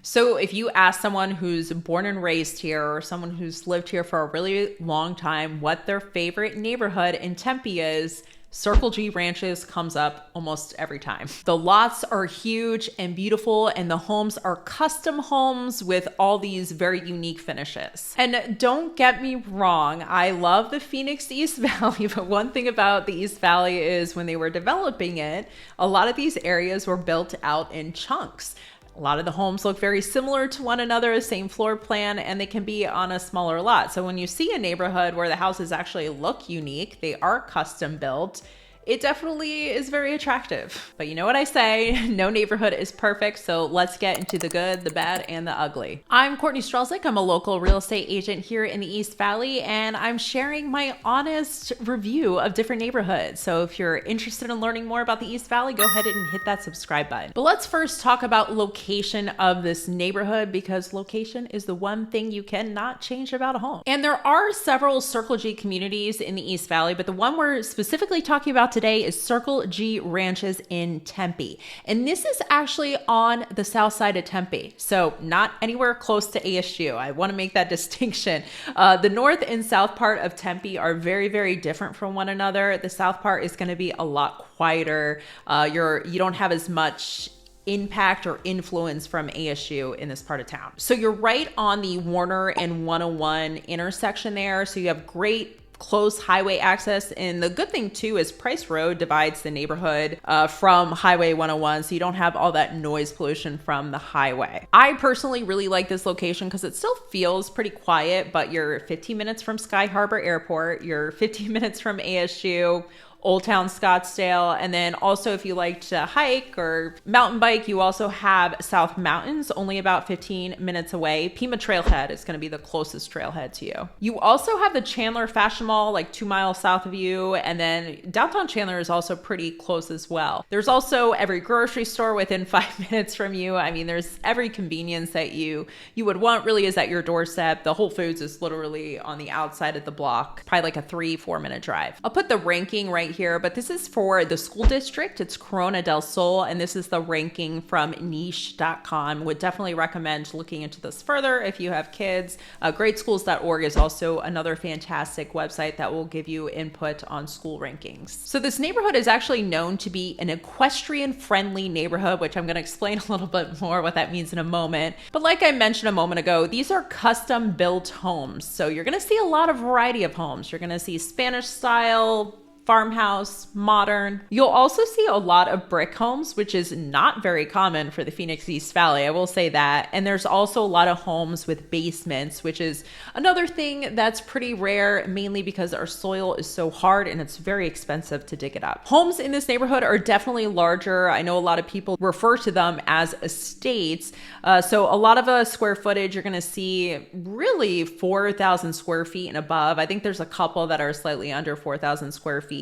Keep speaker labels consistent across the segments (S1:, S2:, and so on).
S1: So if you ask someone who's born and raised here or someone who's lived here for a really long time what their favorite neighborhood in Tempe is, Circle G Ranches comes up almost every time. The lots are huge and beautiful, and the homes are custom homes with all these very unique finishes. And don't get me wrong, I love the Phoenix East Valley, but one thing about the East Valley is when they were developing it, a lot of these areas were built out in chunks. A lot of the homes look very similar to one another, same floor plan, and they can be on a smaller lot. So when you see a neighborhood where the houses actually look unique, they are custom built, it definitely is very attractive. But you know what I say, no neighborhood is perfect, so let's get into the good, the bad, and the ugly. I'm Courtney Strzelczyk. I'm a local real estate agent here in the East Valley, and I'm sharing my honest review of different neighborhoods. So if you're interested in learning more about the East Valley, go ahead and hit that subscribe button. But let's first talk about location of this neighborhood, because location is the one thing you cannot change about a home. And there are several Circle G communities in the East Valley, but the one we're specifically talking about today is Circle G Ranches in Tempe. And this is actually on the south side of Tempe, so not anywhere close to ASU. I want to make that distinction. The north and south part of Tempe are very, very different from one another. The south part is going to be a lot quieter. You don't have as much impact or influence from ASU in this part of town. So you're right on the Warner and 101 intersection there. So you have great close highway access. And the good thing too is Price Road divides the neighborhood from Highway 101, so you don't have all that noise pollution from the highway. I personally really like this location because it still feels pretty quiet, but you're 15 minutes from Sky Harbor Airport, you're 15 minutes from ASU, Old Town Scottsdale, and then also if you like to hike or mountain bike, you also have South Mountains, only about 15 minutes away. Pima Trailhead is going to be the closest trailhead to you. You also have the Chandler Fashion Mall, like 2 miles south of you, and then downtown Chandler is also pretty close as well. There's also every grocery store within 5 minutes from you. I mean, there's every convenience that you would want really is at your doorstep. The Whole Foods is literally on the outside of the block, probably like a 3-4 minute drive. I'll put the ranking right here, but this is for the school district. It's Corona del Sol, and this is the ranking from niche.com. Would definitely recommend looking into this further if you have kids. Greatschools.org is also another fantastic website that will give you input on school rankings. So this neighborhood is actually known to be an equestrian friendly neighborhood, which I'm going to explain a little bit more what that means in a moment. But like I mentioned a moment ago, these are custom built homes. So you're going to see a lot of variety of homes. You're going to see Spanish style, farmhouse, modern. You'll also see a lot of brick homes, which is not very common for the Phoenix East Valley, I will say that. And there's also a lot of homes with basements, which is another thing that's pretty rare, mainly because our soil is so hard and it's very expensive to dig it up. Homes in this neighborhood are definitely larger. I know a lot of people refer to them as estates. So a lot of square footage, you're going to see really 4,000 square feet and above. I think there's a couple that are slightly under 4,000 square feet.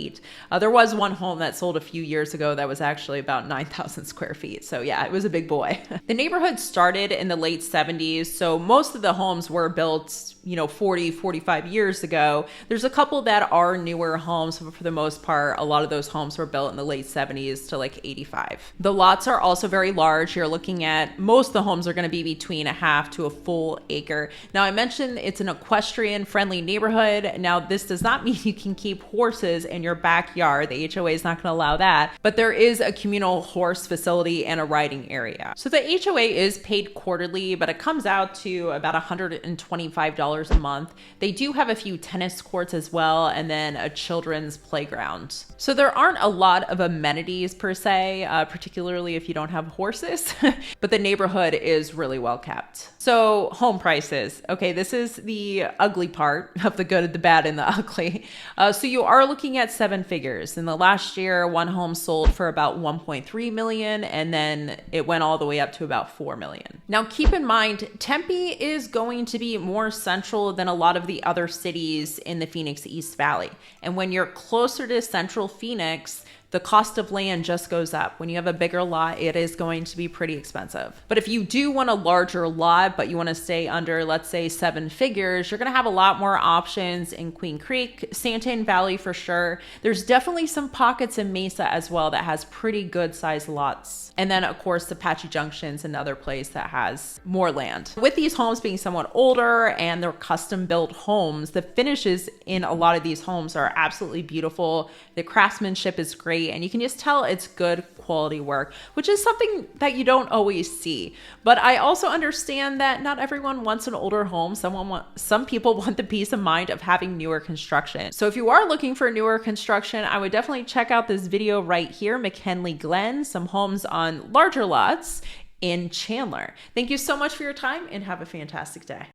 S1: There was one home that sold a few years ago that was actually about 9,000 square feet. So yeah, it was a big boy. The neighborhood started in the late 70s. So most of the homes were built, 40, 45 years ago. There's a couple that are newer homes, but for the most part, a lot of those homes were built in the late 70s to like 85. The lots are also very large. You're looking at, most of the homes are going to be between a half to a full acre. Now I mentioned it's an equestrian friendly neighborhood. Now this does not mean you can keep horses in your backyard. The HOA is not going to allow that, but there is a communal horse facility and a riding area. So the HOA is paid quarterly, but it comes out to about $125 a month. They do have a few tennis courts as well, and then a children's playground. So there aren't a lot of amenities per se, particularly if you don't have horses, but the neighborhood is really well kept. So home prices. Okay, this is the ugly part of the good, the bad, and the ugly. So you are looking at 7 figures. In the last year, one home sold for about 1.3 million, and then it went all the way up to about 4 million. Now keep in mind, Tempe is going to be more central than a lot of the other cities in the Phoenix East Valley. And when you're closer to central Phoenix, the cost of land just goes up. When you have a bigger lot, it is going to be pretty expensive. But if you do want a larger lot, but you want to stay under, let's say, 7 figures, you're going to have a lot more options in Queen Creek, Santan Valley for sure. There's definitely some pockets in Mesa as well that has pretty good sized lots. And then of course, Apache Junction's another place that has more land. With these homes being somewhat older and they're custom built homes, the finishes in a lot of these homes are absolutely beautiful. The craftsmanship is great, and you can just tell it's good quality work, which is something that you don't always see. But I also understand that not everyone wants an older home. Some people want the peace of mind of having newer construction. So if you are looking for newer construction, I would definitely check out this video right here, McKinley Glen, some homes on larger lots in Chandler. Thank you so much for your time and have a fantastic day.